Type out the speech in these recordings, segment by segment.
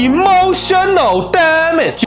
emotional damage.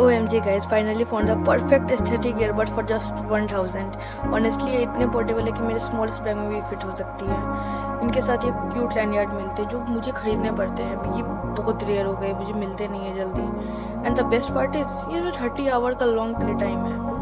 OMG guys, finally found the perfect aesthetic earbud for just 1000. Honestly ये इतने portable है कि मेरे स्मॉलेस्ट बैग में भी फिट हो सकती है। इनके साथ ये क्यूट लैंडयार्ड मिलते हैं जो मुझे खरीदने पड़ते हैं, ये बहुत रेयर हो गए, मुझे मिलते नहीं है जल्दी। And the best part is ये 30 आवर का लॉन्ग प्ले टाइम है।